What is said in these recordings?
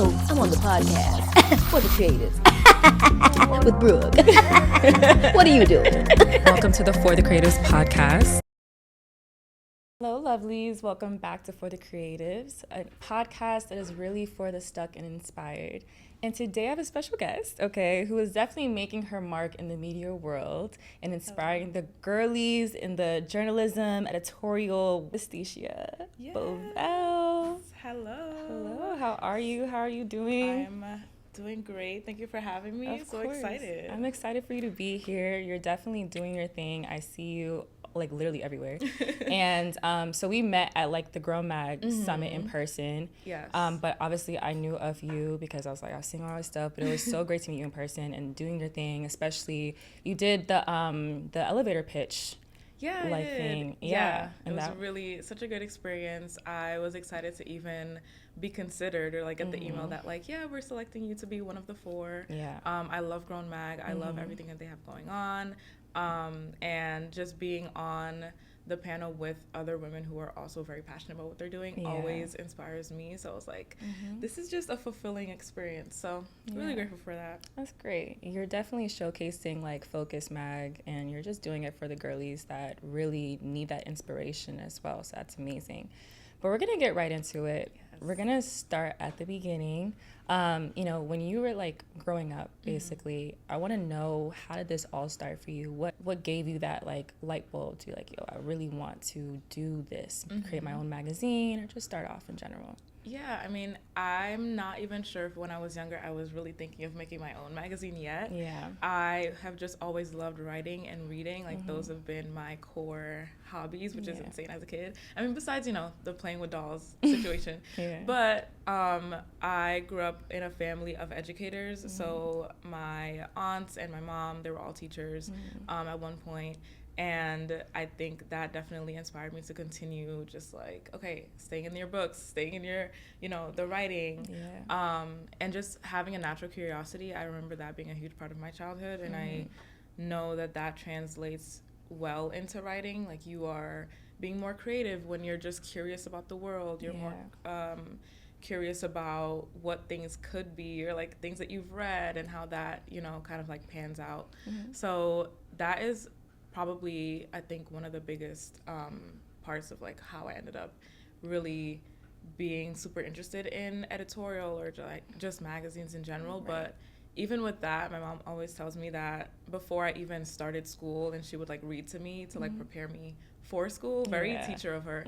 Oh, I'm on the podcast for the creatives with Brooke. What are you doing? Welcome to the For the Creatives podcast. Hello, lovelies. Welcome back to For the Creatives, a podcast that is really for the stuck and inspired. And today I have a special guest, who is definitely making her mark in the media world and inspiring the girlies in the journalism, editorial, Festicia Bovell. Hello. Hello. How are you? How are you doing? I'm doing great. Thank you for having me. Of course. Excited. I'm excited for you to be here. You're definitely doing your thing. I see you like literally everywhere. And so we met at like the Girl Mag Summit in person. Yes. But obviously I knew of you because I was seeing all this stuff, but it was so great to meet you in person and doing your thing, especially you did the elevator pitch. Yeah, like I did. Thing. It was really such a good experience. I was excited to even be considered or get the email that we're selecting you to be one of the 4. Yeah. I love Grown Mag. I love everything that they have going on. And just being on the panel with other women who are also very passionate about what they're doing always inspires me. So I was like, this is just a fulfilling experience. So really grateful for that. That's great. You're definitely showcasing Focus Mag, and you're just doing it for the girlies that really need that inspiration as well. So that's amazing. But we're going to get right into it. Yes. We're going to start at the beginning. When you were growing up, basically, I want to know, how did this all start for you? What gave you that light bulb to I really want to do this, create my own magazine, or just start off in general? Yeah, I mean, I'm not even sure if when I was younger I was really thinking of making my own magazine yet. Yeah. I have just always loved writing and reading. Those have been my core hobbies, which is insane as a kid. I mean, besides, the playing with dolls situation. But I grew up in a family of educators. So my aunts and my mom, they were all teachers at one point. And I think that definitely inspired me to continue just staying in your books, staying in your, the writing, and just having a natural curiosity. I remember that being a huge part of my childhood. And I know that translates well into writing. You are being more creative when you're just curious about the world. You're more curious about what things could be, or things that you've read and how that, kind of pans out. So that is probably, I think, one of the biggest parts of how I ended up really being super interested in editorial or just magazines in general. But even with that, my mom always tells me that before I even started school, and she would read to me to prepare me for school. Very teacher of her.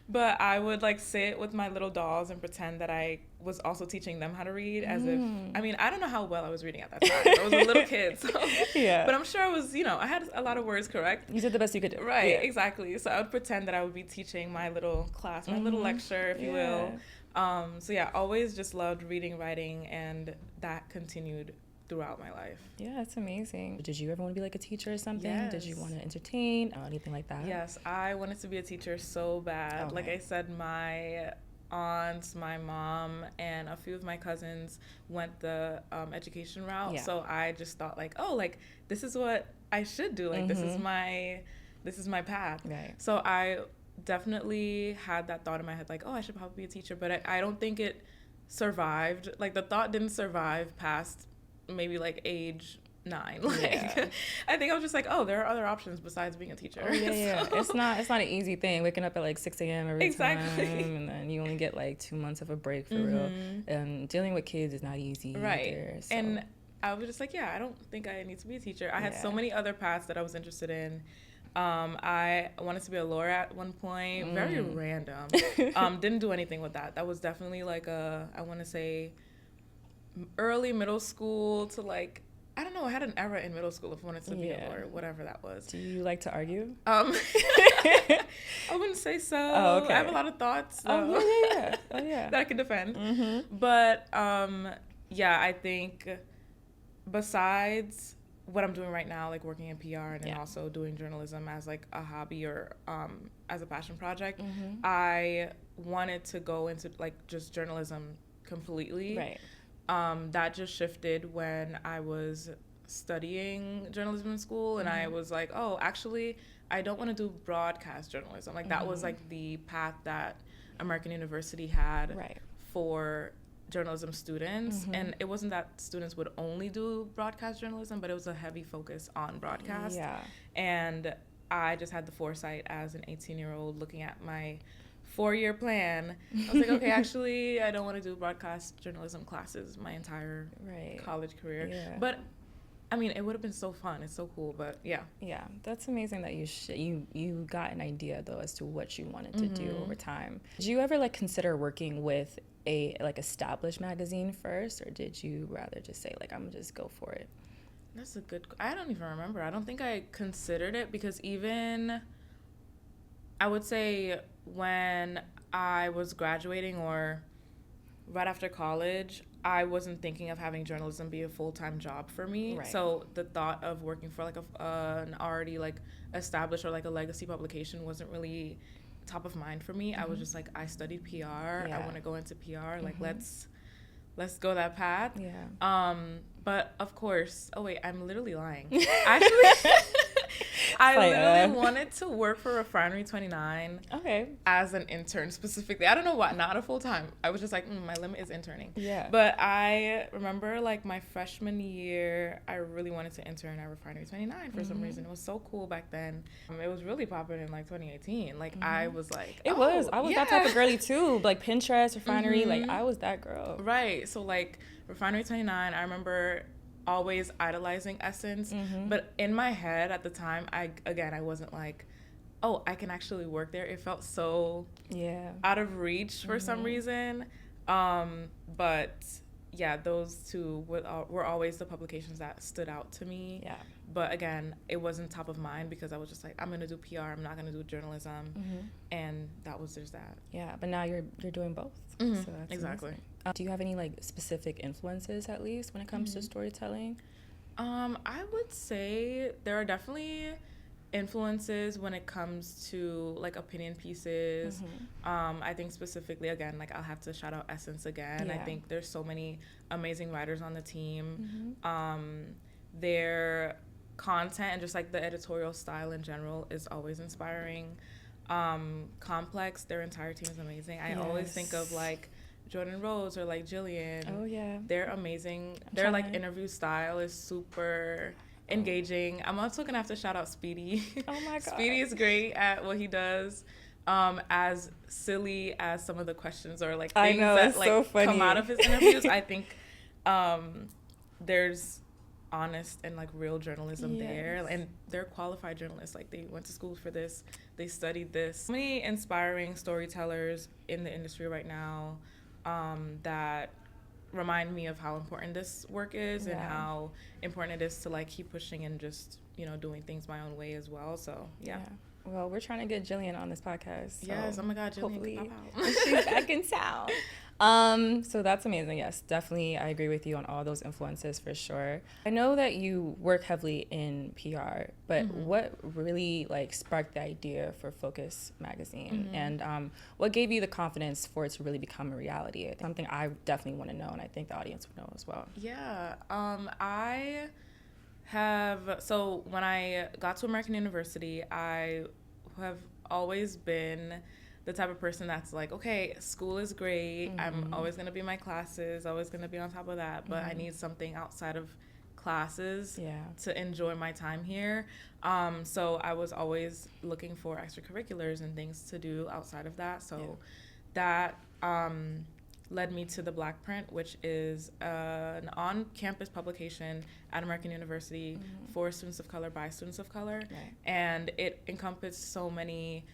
But I would sit with my little dolls and pretend that I was also teaching them how to read, as if, I mean, I don't know how well I was reading at that time. I was a little kid, so but I'm sure I was, I had a lot of words correct. You did the best you could do. Right, exactly. So I would pretend that I would be teaching my little class, my little lecture, if you will. Always just loved reading, writing, and that continued throughout my life. Yeah, that's amazing. Did you ever want to be a teacher or something? Yes. Did you want to entertain or anything like that? Yes, I wanted to be a teacher so bad. Like I said, my aunts, my mom, and a few of my cousins went the education route. So I just thought this is what I should do. This is my path. Right. So I definitely had that thought in my head, I should probably be a teacher, but I don't think it survived. The thought didn't survive past maybe age 9. I think I was just there are other options besides being a teacher. It's not an easy thing, waking up at 6 a.m. every time, and then you only get 2 months of a break for real. And dealing with kids is not easy either, so. And I was just I don't think I need to be a teacher. I had so many other paths that I was interested in. I wanted to be a lawyer at one point. Very random. Didn't do anything with that. That was definitely I want to say early middle school to I don't know, I had an era in middle school of wanting to be a lawyer, whatever that was. Do you like to argue? I wouldn't say so. Oh, okay. I have a lot of thoughts that I can defend. But I think besides what I'm doing right now, working in PR and then also doing journalism as a hobby or as a passion project, I wanted to go into just journalism completely. Right. That just shifted when I was studying journalism in school, and I was actually, I don't want to do broadcast journalism. That was the path that American University had for journalism students, and it wasn't that students would only do broadcast journalism, but it was a heavy focus on broadcast. And I just had the foresight as an 18-year-old looking at my 4-year plan. I was like, okay, actually, I don't want to do broadcast journalism classes my entire college career. But I mean, it would have been so fun. It's so cool, but yeah. Yeah, that's amazing that you got an idea though as to what you wanted to do over time. Did you ever like consider working with a like established magazine first, or did you rather just say like I'm gonna just go for it? That's a good. I don't even remember. I don't think I considered it, because even I would say when I was graduating or right after college, I wasn't thinking of having journalism be a full-time job for me. So the thought of working for like an already like established or like a legacy publication wasn't really top of mind for me. I was just like, I studied PR. I want to go into PR. Like let's go that path. But of course, oh wait, I'm literally lying. Actually, I literally wanted to work for Refinery 29 as an intern specifically. I don't know why, not a full time. I was just like, my limit is interning. But I remember like my freshman year, I really wanted to intern at Refinery 29 for some reason. It was so cool back then. It was really popping in like 2018. Like I was like, I was that type of girly too. Like Pinterest, Refinery, like I was that girl. Right. So like Refinery 29, I remember always idolizing Essence, but in my head at the time, I wasn't like, oh, I can actually work there. It felt so out of reach for some reason. But yeah, those two were always the publications that stood out to me. But again, it wasn't top of mind because I was just like, I'm gonna do PR. I'm not gonna do journalism, and that was just that. But now you're doing both. So that's exactly. Amazing. Do you have any like specific influences at least when it comes to storytelling? I would say there are definitely influences when it comes to like opinion pieces. I think specifically, again, like I'll have to shout out Essence again. I think there's so many amazing writers on the team. Their content and just like the editorial style in general is always inspiring. Complex, their entire team is amazing. I always think of like Jordan Rose or like Jillian. They're amazing. Their like interview style is super engaging. I'm also gonna have to shout out Speedy. Oh my god, Speedy is great at what he does. As silly as some of the questions or like things that like so come out of his interviews, I think there's honest and like real journalism there, and they're qualified journalists. Like they went to school for this, they studied this. So many inspiring storytellers in the industry right now that remind me of how important this work is and how important it is to like keep pushing and just, you know, doing things my own way as well. So well, we're trying to get Jillian on this podcast. So yes, oh my god, Jillian, hopefully pop out. she's back in town. So that's amazing. Yes, definitely, I agree with you on all those influences for sure. I know that you work heavily in PR, but what really like sparked the idea for Focus magazine, and what gave you the confidence for it to really become a reality? Something I definitely want to know, and I think the audience would know as well. So when I got to American University, I have always been the type of person that's like, okay, school is great. I'm always going to be in my classes, always going to be on top of that, but I need something outside of classes to enjoy my time here. So I was always looking for extracurriculars and things to do outside of that. So that led me to the Black Print, which is an on-campus publication at American University for students of color by students of color. And it encompassed so many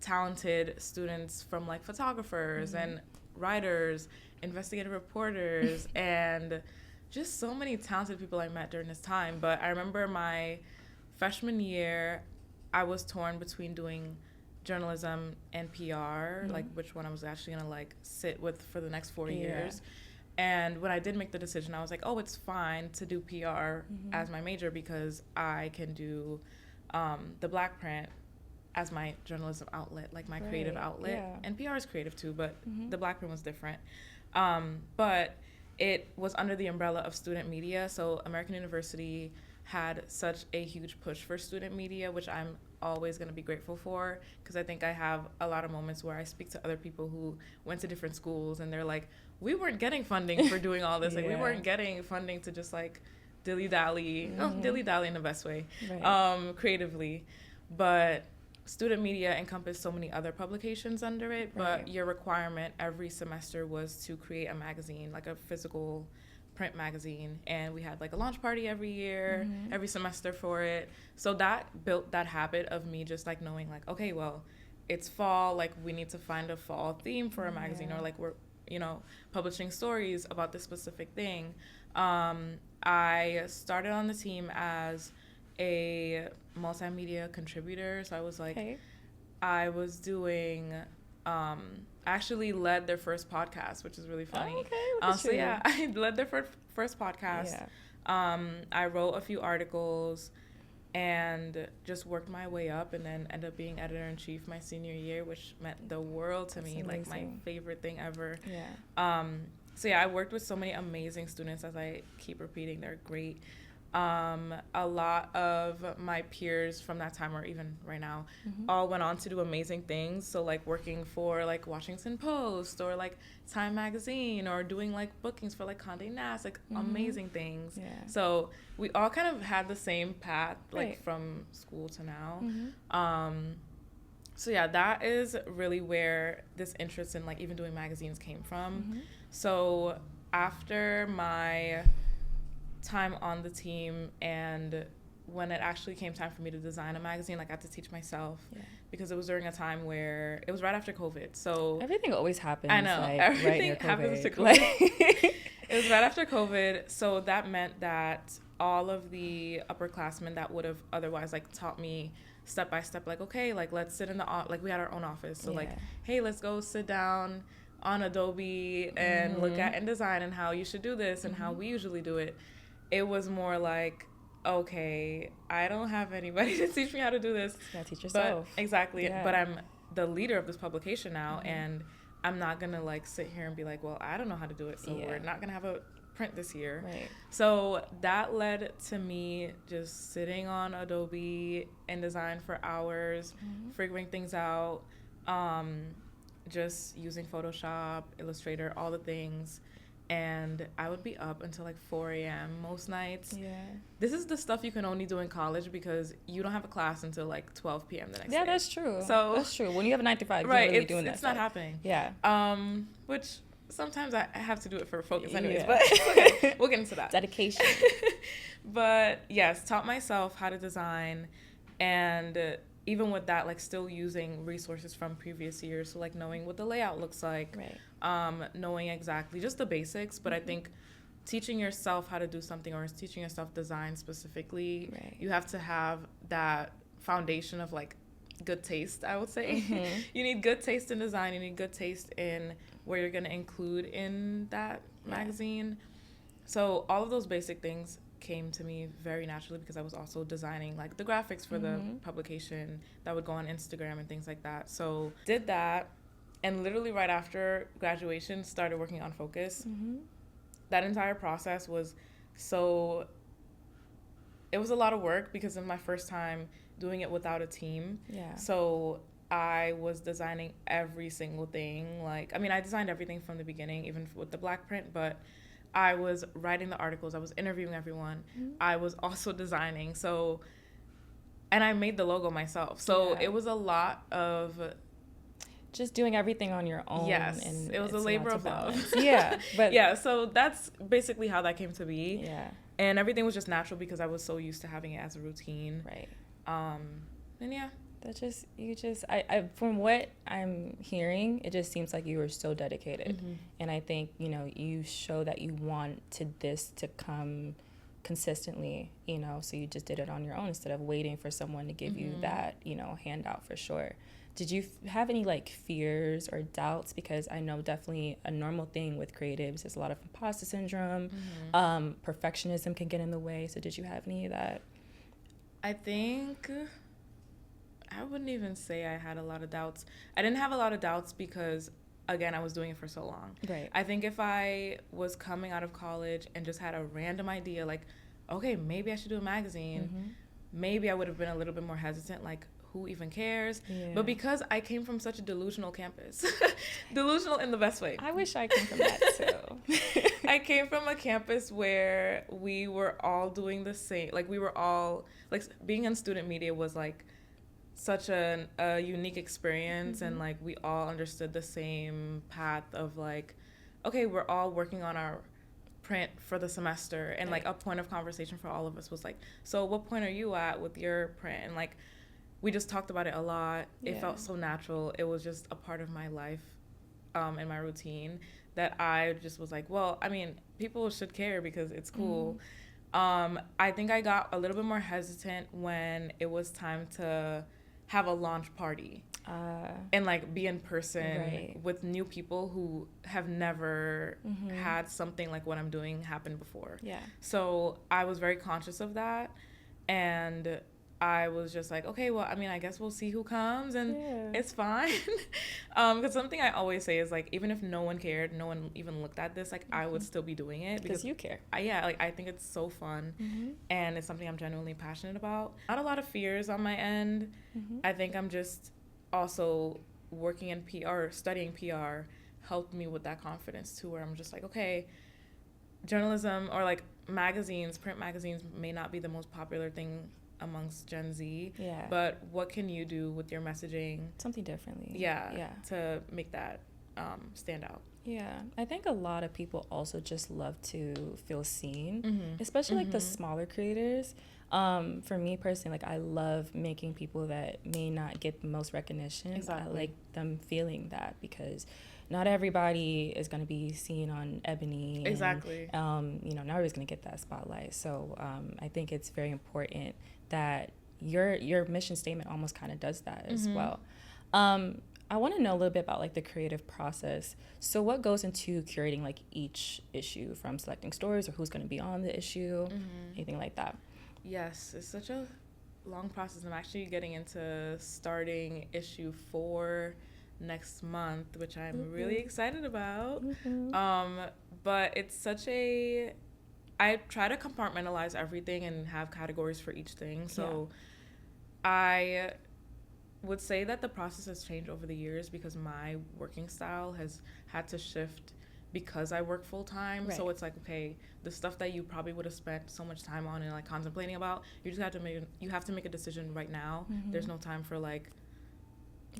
talented students from like photographers and writers, investigative reporters, and just so many talented people I met during this time. But I remember my freshman year, I was torn between doing journalism and PR, like which one I was actually gonna like sit with for the next 4 years. And when I did make the decision, I was like, oh, it's fine to do PR as my major because I can do the Black Print as my journalism outlet, like my creative outlet. And PR is creative too, but the Black Print was different. But it was under the umbrella of student media. So American University had such a huge push for student media, which I'm always going to be grateful for, because I think I have a lot of moments where I speak to other people who went to different schools and they're like, we weren't getting funding for doing all this. Like, we weren't getting funding to just like dilly-dally, dilly-dally in the best way, creatively. But student media encompassed so many other publications under it, but your requirement every semester was to create a magazine, like a physical print magazine, and we had like a launch party every year, every semester for it. So that built that habit of me just like knowing like, okay, well, it's fall, like we need to find a fall theme for a magazine, or like we're, you know, publishing stories about this specific thing. I started on the team as a multimedia contributor, so I was like, I was doing actually led their first podcast, which is really funny. So yeah, I led their first podcast. I wrote a few articles and just worked my way up, and then ended up being editor-in-chief my senior year, which meant the world to me. Amazing. Like my favorite thing ever. So yeah, I worked with so many amazing students, as I keep repeating, they're great. A lot of my peers from that time, or even right now, all went on to do amazing things. So like working for like Washington Post or like Time Magazine, or doing like bookings for like Condé Nast, like amazing things. So we all kind of had the same path, like from school to now. So yeah, that is really where this interest in like even doing magazines came from. So after my time on the team, and when it actually came time for me to design a magazine, like I had to teach myself, because it was during a time where it was right after COVID. So everything always happens. I know, like, everything happens to COVID. It was right after COVID, so that meant that all of the upperclassmen that would have otherwise like taught me step by step, like, okay, like let's sit in the like we had our own office, so like, hey, let's go sit down on Adobe and look at InDesign and how you should do this and how we usually do it. It was more like, okay, I don't have anybody to teach me how to do this. You gotta teach yourself. But, exactly. But I'm the leader of this publication now, and I'm not gonna like sit here and be like, well, I don't know how to do it, so we're not gonna have a print this year. So that led to me just sitting on Adobe InDesign for hours, figuring things out, just using Photoshop, Illustrator, all the things. And I would be up until like 4 a.m. most nights. This is the stuff you can only do in college, because you don't have a class until like 12 p.m. the next day. That's true. So that's true. When you have a 9 to 5, you're really doing that. It's not happening. Which sometimes I have to do it for focus anyways, but okay, we'll get into that. Dedication. But yes, taught myself how to design, and even with that, like still using resources from previous years, so like knowing what the layout looks like, knowing exactly just the basics. But I think teaching yourself how to do something, or teaching yourself design specifically, you have to have that foundation of like good taste, I would say. You need good taste in design, you need good taste in where you're going to include in that magazine. So all of those basic things came to me very naturally, because I was also designing like the graphics for the publication that would go on Instagram and things like that. So did that, and literally right after graduation started working on Focus. That entire process was it was a lot of work, because of my first time doing it without a team. So I was designing every single thing. Like, I mean, I designed everything from the beginning, even with the black print, but I was writing the articles, I was interviewing everyone, I was also designing, so, and I made the logo myself, so it was a lot of just doing everything on your own. And it was a labor of love. But so that's basically how that came to be. And everything was just natural, because I was so used to having it as a routine. And that I from what I'm hearing, it just seems like you were so dedicated. And I think, you know, you show that you wanted this to come consistently, you know, so you just did it on your own instead of waiting for someone to give you that, you know, handout for sure. Did you have any like fears or doubts? Because I know definitely a normal thing with creatives is a lot of imposter syndrome, perfectionism can get in the way. So did you have any of that? I think I wouldn't even say I had a lot of doubts. I didn't have a lot of doubts because, again, I was doing it for so long. I think if I was coming out of college and just had a random idea, like, okay, maybe I should do a magazine, maybe I would have been a little bit more hesitant, like, who even cares? Yeah. But because I came from such a delusional campus, delusional in the best way. I wish I came from that too. I came from a campus where we were all doing the same. Like, we were all, like, being in student media was, like, such a unique experience. And, like, we all understood the same path of, like, okay, we're all working on our print for the semester. And, like, a point of conversation for all of us was, like, so what point are you at with your print? And, like, we just talked about it a lot. It felt so natural. It was just a part of my life and my routine that I just was like, well, I mean, people should care because it's cool. I think I got a little bit more hesitant when it was time to have a launch party and, like, be in person with new people who have never had something like what I'm doing happen before. Yeah. So I was very conscious of that, and I was just like, okay, well, I mean, I guess we'll see who comes, and it's fine. Because something I always say is, like, even if no one cared, no one even looked at this, like, I would still be doing it. Because you care. Like, I think it's so fun, and it's something I'm genuinely passionate about. Not a lot of fears on my end. I think I'm just also working in PR, studying PR, helped me with that confidence, too, where I'm just like, okay, journalism or, like, magazines, print magazines may not be the most popular thing amongst Gen Z, but what can you do with your messaging? Something differently. To make that stand out. I think a lot of people also just love to feel seen, especially like the smaller creators. For me personally, like, I love making people that may not get the most recognition. I like them feeling that, because not everybody is going to be seen on Ebony. And, you know, not everybody's going to get that spotlight. So I think it's very important that your mission statement almost kind of does that as well. I want to know a little bit about, like, the creative process. So what goes into curating, like, each issue, from selecting stories or who's going to be on the issue, anything like that? Yes, it's such a long process. I'm actually getting into starting issue 4 next month, which I'm really excited about. But it's such I try to compartmentalize everything and have categories for each thing. So I would say that the process has changed over the years because my working style has had to shift because I work full time. So it's like, okay, the stuff that you probably would have spent so much time on and, like, contemplating about, you just have to make a decision right now. There's no time for, like,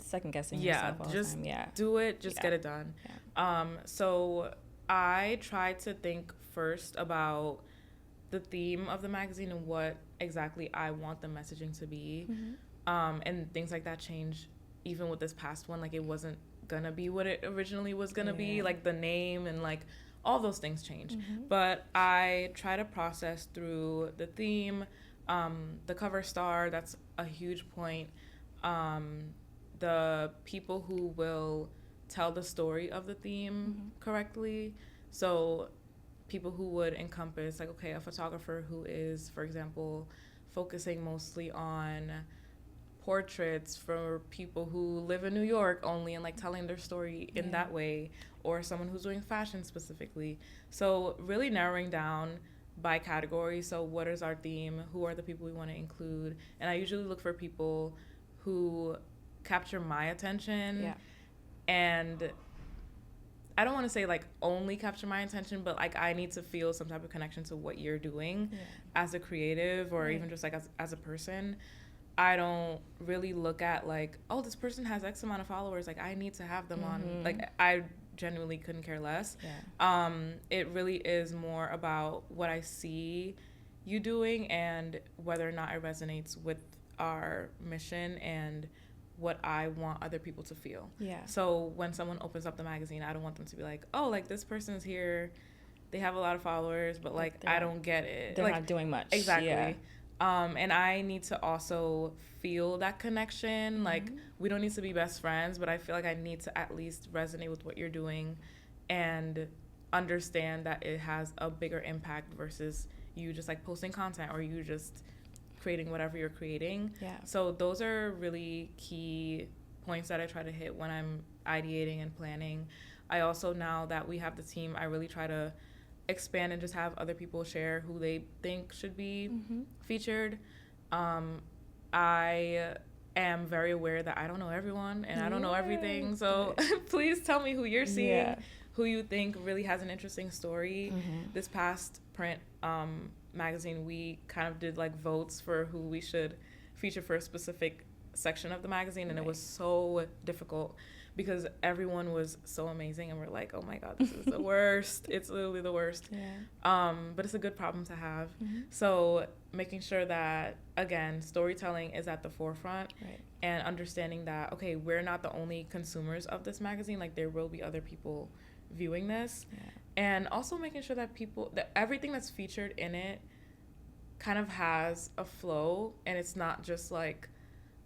second guessing yourself all just the time. Do it, just get it done. So I try to think first about the theme of the magazine and what exactly I want the messaging to be. And things like that change even with this past one. Like, it wasn't gonna be what it originally was gonna be, like the name and, like, all those things change. But I try to process through the theme, the cover star, that's a huge point, the people who will tell the story of the theme correctly. So people who would encompass, like, okay, a photographer who is, for example, focusing mostly on portraits for people who live in New York only and, like, telling their story in that way, or someone who's doing fashion specifically. So really narrowing down by category. So what is our theme? Who are the people we want to include? And I usually look for people who capture my attention. And I don't want to say, like, only capture my attention, but, like, I need to feel some type of connection to what you're doing as a creative, or even just, like, as a person. I don't really look at, like, oh, this person has X amount of followers, like, I need to have them on. Like, I genuinely couldn't care less. It really is more about what I see you doing and whether or not it resonates with our mission and what I want other people to feel. So when someone opens up the magazine, I don't want them to be like, oh, like, this person's here, they have a lot of followers, but, like, I don't get it. They're, like, not doing much. Exactly. And I need to also feel that connection. Like, we don't need to be best friends, but I feel like I need to at least resonate with what you're doing and understand that it has a bigger impact versus you just, like, posting content or you just creating whatever you're creating. So those are really key points that I try to hit when I'm ideating and planning. I also, now that we have the team, I really try to expand and just have other people share who they think should be featured. I am very aware that I don't know everyone and I don't know everything. So please tell me who you're seeing, who you think really has an interesting story. This past print magazine, we kind of did like votes for who we should feature for a specific section of the magazine, and it was so difficult because everyone was so amazing, and we're like, oh my god, this is the worst. It's literally the worst. But it's a good problem to have. So making sure that, again, storytelling is at the forefront, and understanding that, okay, we're not the only consumers of this magazine. Like, there will be other people viewing this, and also making sure that that everything that's featured in it kind of has a flow, and it's not just like,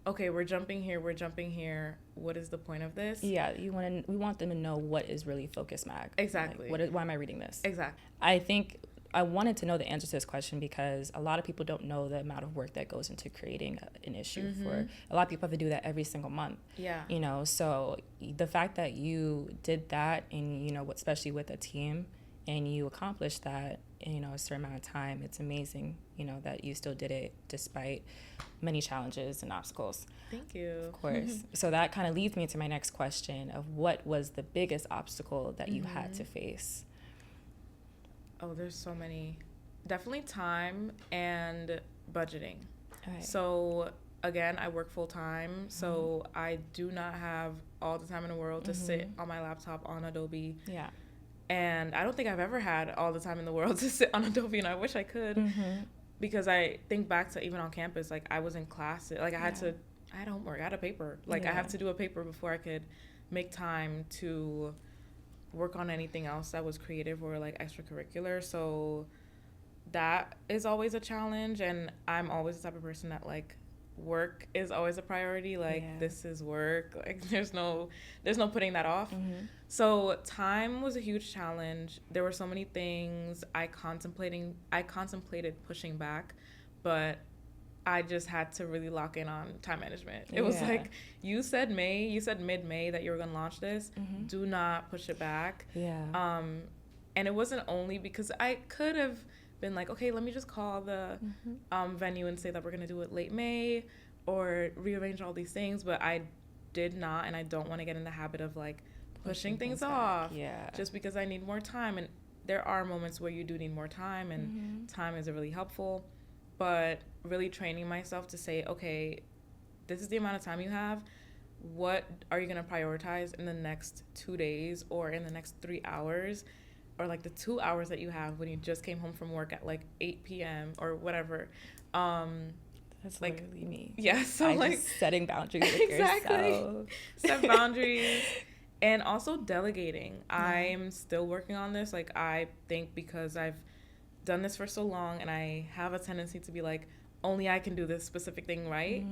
okay, we're jumping here, what is the point of this? We want them to know what is really Focus Mag. Exactly. Like, why am I reading this? Exactly. I think I wanted to know the answer to this question because a lot of people don't know the amount of work that goes into creating an issue. For a lot of people have to do that every single month. You know, so the fact that you did that, and, you know, especially with a team, and you accomplished that in, you know, a certain amount of time, it's amazing, you know, that you still did it despite many challenges and obstacles. Thank you. Of course. So that kind of leads me to my next question of what was the biggest obstacle that you had to face? Oh, there's so many. Definitely time and budgeting. Right. So again, I work full time, so I do not have all the time in the world to sit on my laptop on Adobe. And I don't think I've ever had all the time in the world to sit on Adobe, and I wish I could. Because I think back to even on campus, like, I was in class, like, I had homework, I had a paper. Like, I have to do a paper before I could make time to work on anything else that was creative or, like, extracurricular. So that is always a challenge, and I'm always the type of person that, like, work is always a priority. Like, this is work. Like, there's no putting that off. So time was a huge challenge. There were so many things I contemplated pushing back, but I just had to really lock in on time management. It was like, you said mid-May that you were going to launch this. Do not push it back. And it wasn't only because I could have been like, okay, let me just call the venue and say that we're going to do it late May or rearrange all these things. But I did not, and I don't want to get in the habit of, like, pushing things off just because I need more time. And there are moments where you do need more time, and time is really helpful. But really training myself to say, okay, this is the amount of time you have. What are you going to prioritize in the next 2 days or in the next 3 hours? Or, like, the 2 hours that you have when you just came home from work at, like, 8 p.m. or whatever. That's like, literally me. Yeah, so, like, just setting boundaries with yourself. Set boundaries. And also delegating. I'm still working on this. Like, I think because I've done this for so long and I have a tendency to be like, only I can do this specific thing right.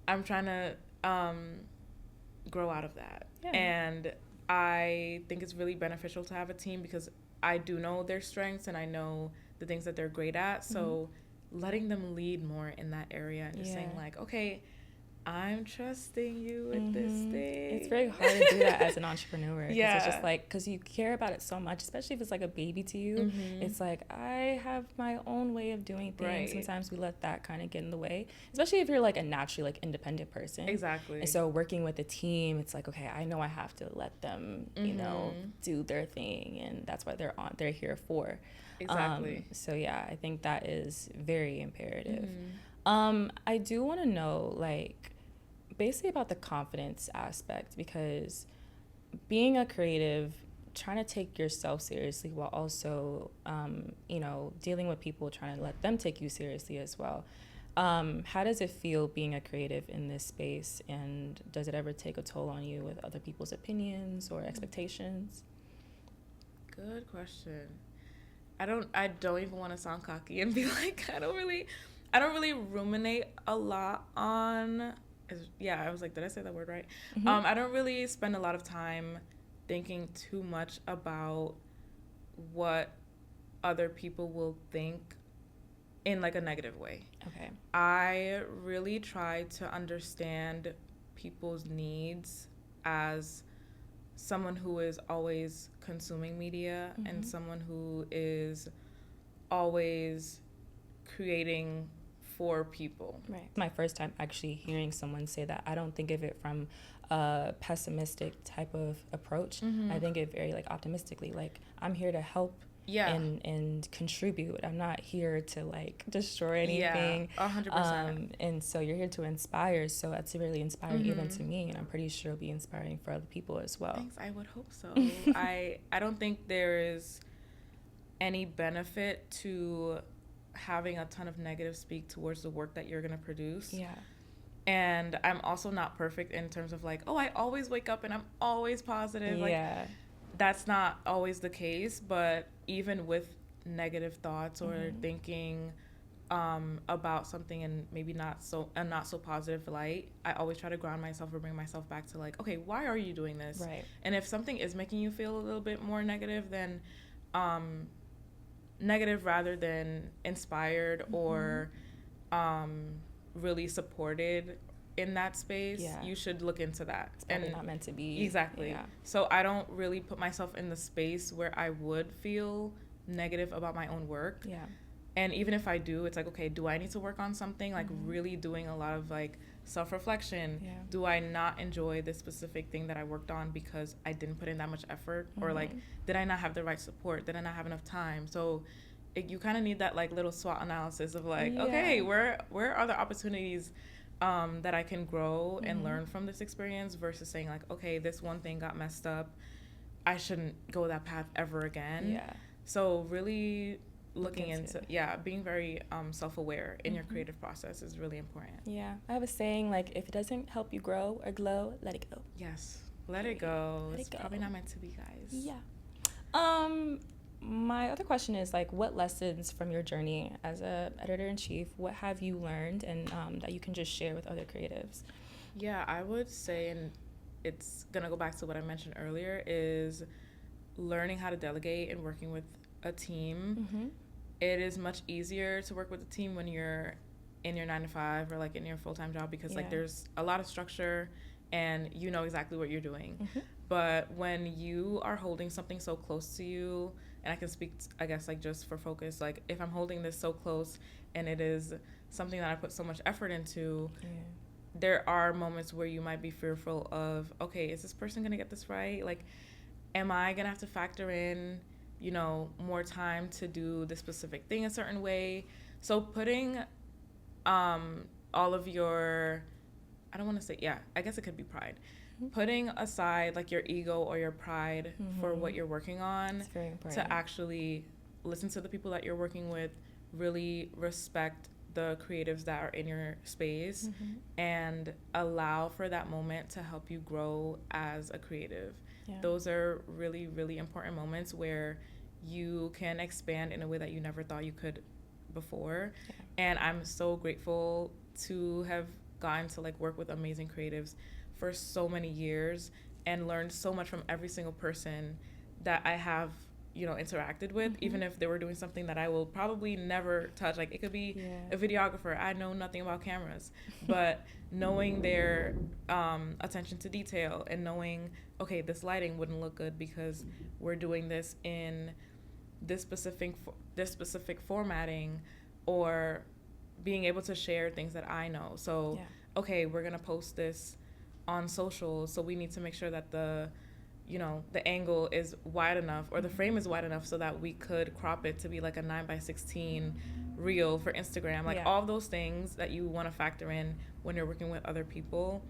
I'm trying to grow out of that. And I think it's really beneficial to have a team because I do know their strengths and I know the things that they're great at. So letting them lead more in that area and just saying, like, okay, I'm trusting you with this thing. It's very hard to do that as an entrepreneur. It's just like, because you care about it so much, especially if it's like a baby to you. It's like, I have my own way of doing things. Sometimes we let that kind of get in the way, especially if you're like a naturally like independent person. And so working with a team, it's like, okay, I know I have to let them, you know, do their thing, and that's what they're here for. So yeah, I think that is very imperative. I do want to know, like, basically about the confidence aspect, because being a creative, trying to take yourself seriously while also, you know, dealing with people, trying to let them take you seriously as well. How does it feel being a creative in this space, and does it ever take a toll on you with other people's opinions or expectations? Good question. I don't even want to sound cocky and be like, I don't really ruminate a lot on. I was like, did I say that word right? I don't really spend a lot of time thinking too much about what other people will think in, like, a negative way. Okay. I really try to understand people's needs as someone who is always consuming media and someone who is always creating for people. Right. My first time actually hearing someone say that. I don't think of it from a pessimistic type of approach. I think it very like optimistically, like I'm here to help and contribute. I'm not here to like destroy anything. 100%. And so you're here to inspire. So that's really inspiring even to me, and I'm pretty sure it'll be inspiring for other people as well. Thanks. I would hope so. I don't think there is any benefit to having a ton of negative speak towards the work that you're going to produce. Yeah. And I'm also not perfect in terms of like, oh, I always wake up and I'm always positive. Yeah. Like, that's not always the case. But even with negative thoughts or thinking about something in maybe not so positive light, I always try to ground myself or bring myself back to like, okay, why are you doing this? Right. And if something is making you feel a little bit more negative, then negative rather than inspired or really supported in that space, you should look into that. It's probably not meant to be. Exactly. Yeah. So I don't really put myself in the space where I would feel negative about my own work. Yeah. And even if I do, it's like, okay, do I need to work on something? Like really doing a lot of like self-reflection. Yeah. Do I not enjoy this specific thing that I worked on because I didn't put in that much effort? Or like, did I not have the right support? Did I not have enough time? So you kind of need that like little SWOT analysis of like, okay, where are the opportunities that I can grow and learn from this experience versus saying like, okay, this one thing got messed up, I shouldn't go that path ever again. Yeah. So really looking into being very self-aware in your creative process is really important. Yeah. I have a saying like, if it doesn't help you grow or glow, let it go. Yes. Let it go. It's probably not meant to be, guys. Yeah. My other question is like, what lessons from your journey as a editor-in-chief, what have you learned and that you can just share with other creatives? Yeah, I would say, and it's gonna go back to what I mentioned earlier, is learning how to delegate and working with a team. It is much easier to work with a team when you're in your 9-to-5 or like in your full-time job because like there's a lot of structure and you know exactly what you're doing. But when you are holding something so close to you, and I can speak, I guess, like just for focus, like if I'm holding this so close and it is something that I put so much effort into, there are moments where you might be fearful of, okay, is this person going to get this right? Like, am I going to have to factor in, you know, more time to do this specific thing a certain way? So putting all of your, I don't want to say, I guess it could be pride. Putting aside like your ego or your pride for what you're working on to actually listen to the people that you're working with, really respect the creatives that are in your space and allow for that moment to help you grow as a creative. Those are really, really important moments where you can expand in a way that you never thought you could before. And I'm so grateful to have gotten to like work with amazing creatives for so many years and learned so much from every single person that I have, you know, interacted with, even if they were doing something that I will probably never touch. Like it could be a videographer. I know nothing about cameras, but knowing their attention to detail and knowing, okay, this lighting wouldn't look good because we're doing this in this specific formatting, or being able to share things that I know. So, okay, we're gonna post this on social, so we need to make sure that the angle is wide enough or the frame is wide enough so that we could crop it to be like a 9:16 reel for Instagram. Like all of those things that you want to factor in when you're working with other people.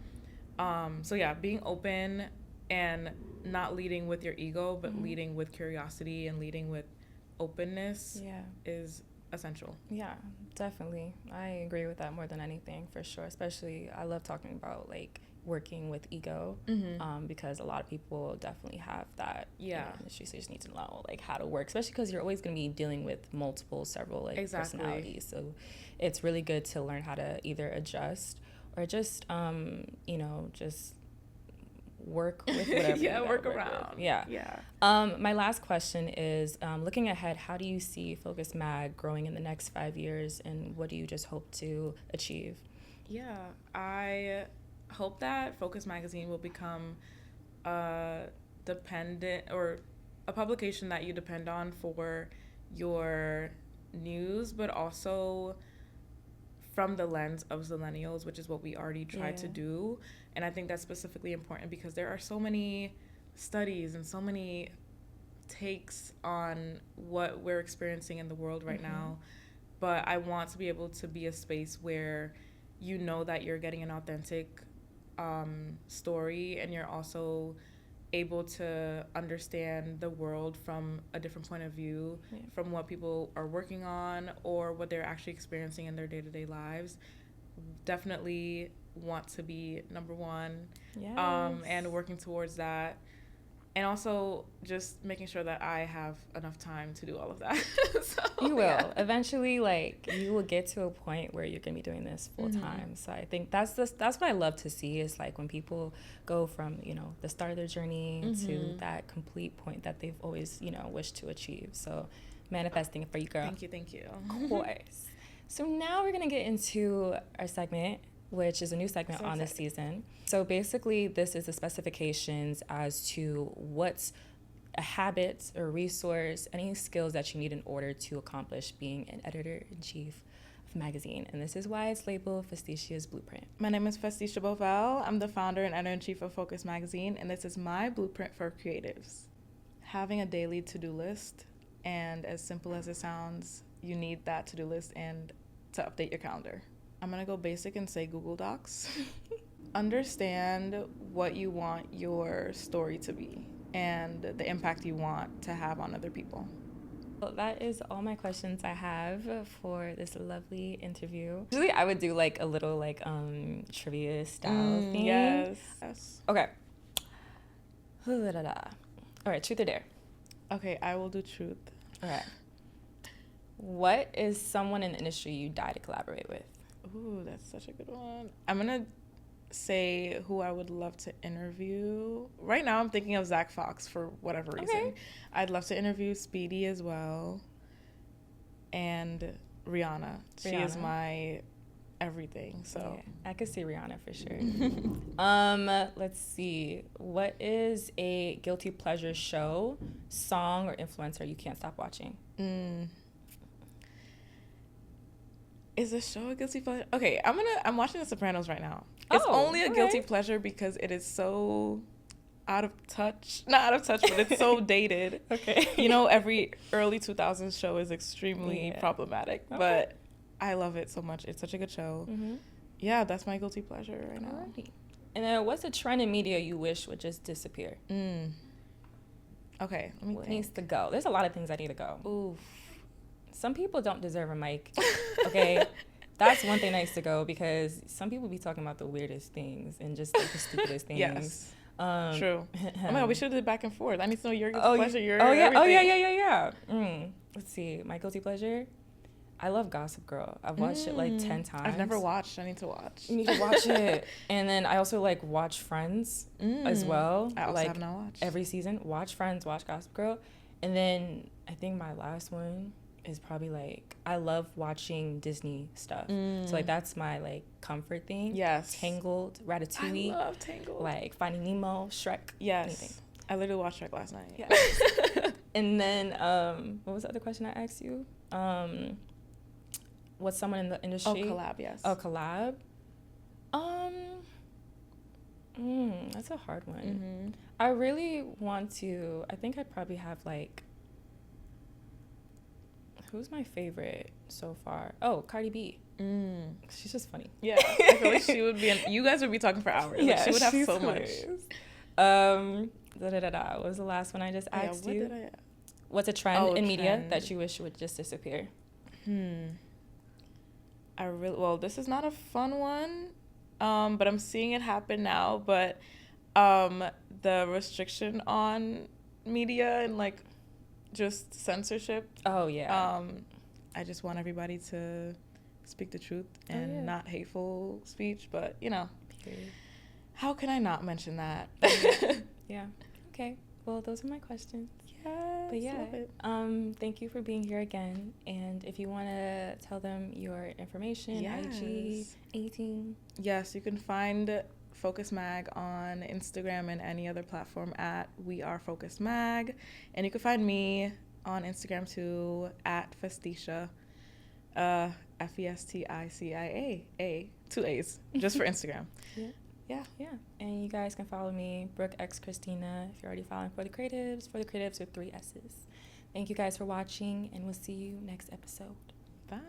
So being open and not leading with your ego, but leading with curiosity and leading with openness is essential. Yeah, definitely. I agree with that more than anything, for sure. Especially, I love talking about like working with ego, because a lot of people definitely have that in the industry, so you just need to know like how to work, especially because you're always going to be dealing with several like personalities. So it's really good to learn how to either adjust or just just work with whatever work around. My last question is, looking ahead, how do you see Focus Mag growing in the next 5 years, and what do you just hope to achieve? I hope that Focus Magazine will become a publication that you depend on for your news, but also from the lens of millennials, which is what we already try to do. And I think that's specifically important because there are so many studies and so many takes on what we're experiencing in the world right now. But I want to be able to be a space where you know that you're getting an authentic story, and you're also able to understand the world from a different point of view, from what people are working on or what they're actually experiencing in their day-to-day lives. Definitely want to be number one, and working towards that. And also just making sure that I have enough time to do all of that. So, you will. Eventually, like, you will get to a point where you're going to be doing this full time. So I think that's what I love to see, is like when people go from, you know, the start of their journey to that complete point that they've always, you know, wished to achieve. So manifesting it for you, girl. Thank you. Of course. So now we're going to get into our segment, which is a new segment on this season. So basically, this is the specifications as to what's a habit or resource, any skills that you need in order to accomplish being an editor-in-chief of a magazine. And this is why it's labeled Festicia's Blueprint. My name is Festicia Bovell. I'm the founder and editor-in-chief of Focus Magazine, and this is my blueprint for creatives. Having a daily to-do list, and as simple as it sounds, you need that to-do list and to update your calendar. I'm going to go basic and say Google Docs. Understand what you want your story to be and the impact you want to have on other people. Well, that is all my questions I have for this lovely interview. Usually I would do like a little like trivia style thing. Yes. Okay. All right, truth or dare? Okay, I will do truth. All right. What is someone in the industry you die to collaborate with? Ooh, that's such a good one. I'm going to say who I would love to interview. Right now, I'm thinking of Zach Fox for whatever reason. Okay. I'd love to interview Speedy as well. And Rihanna. She is my everything, so. Yeah, I could see Rihanna for sure. Let's see. What is a guilty pleasure show, song, or influencer you can't stop watching? Is a show a guilty pleasure? Okay, I'm watching The Sopranos right now. It's only a guilty pleasure because it is so not out of touch, but it's so dated. Okay. You know, every early 2000s show is extremely problematic, but I love it so much. It's such a good show. Yeah, that's my guilty pleasure right now. Alrighty. And then what's a trend in media you wish would just disappear? Okay, let me What think. needs to go? There's a lot of things that need to go. Oof. Some people don't deserve a mic, okay? That's one thing that needs to go, because some people be talking about the weirdest things and just like the stupidest things. Yes. True. Oh my God, we should have did back and forth. I need to know your guilty pleasure. Let's see. My guilty pleasure? I love Gossip Girl. I've watched it like 10 times. I've never watched. I need to watch. You need to watch it. And then I also like watch Friends as well. I also like, have not watched. Every season. Watch Friends, watch Gossip Girl. And then I think my last one is probably like, I love watching Disney stuff. So like that's my like comfort thing. Yes. Tangled, Ratatouille. I love Tangled. Like Finding Nemo, Shrek. Yes. Anything. I literally watched Shrek last night. Yeah. And then what was the other question I asked you? What's someone in the industry? Oh, collab, yes. Oh, collab? That's a hard one. I really want to, I think I'd probably have like, who's my favorite so far? Oh, Cardi B. She's just funny. Yeah, I feel like she would be, you guys would be talking for hours. Yeah, like, she would have so hilarious. much. What was the last one I just asked you? What did I... What's a trend in media that you wish would just disappear? Well, this is not a fun one, but I'm seeing it happen now. But the restriction on media and like just censorship. Oh yeah. I just want everybody to speak the truth and not hateful speech. But you know, how can I not mention that? Yeah. Okay. Well, those are my questions. Yes, but yeah, love it. Thank you for being here again. And if you want to tell them your information, IG, anything. Yes, you can find Focus Mag on Instagram and any other platform at We Are Focus Mag. And you can find me on Instagram too at Festicia. FESTICIA, 2 A's, just for Instagram. Yeah. And you guys can follow me, Brooke Christina, if you're already following For the Creatives with 3 S's. Thank you guys for watching, and we'll see you next episode. Bye.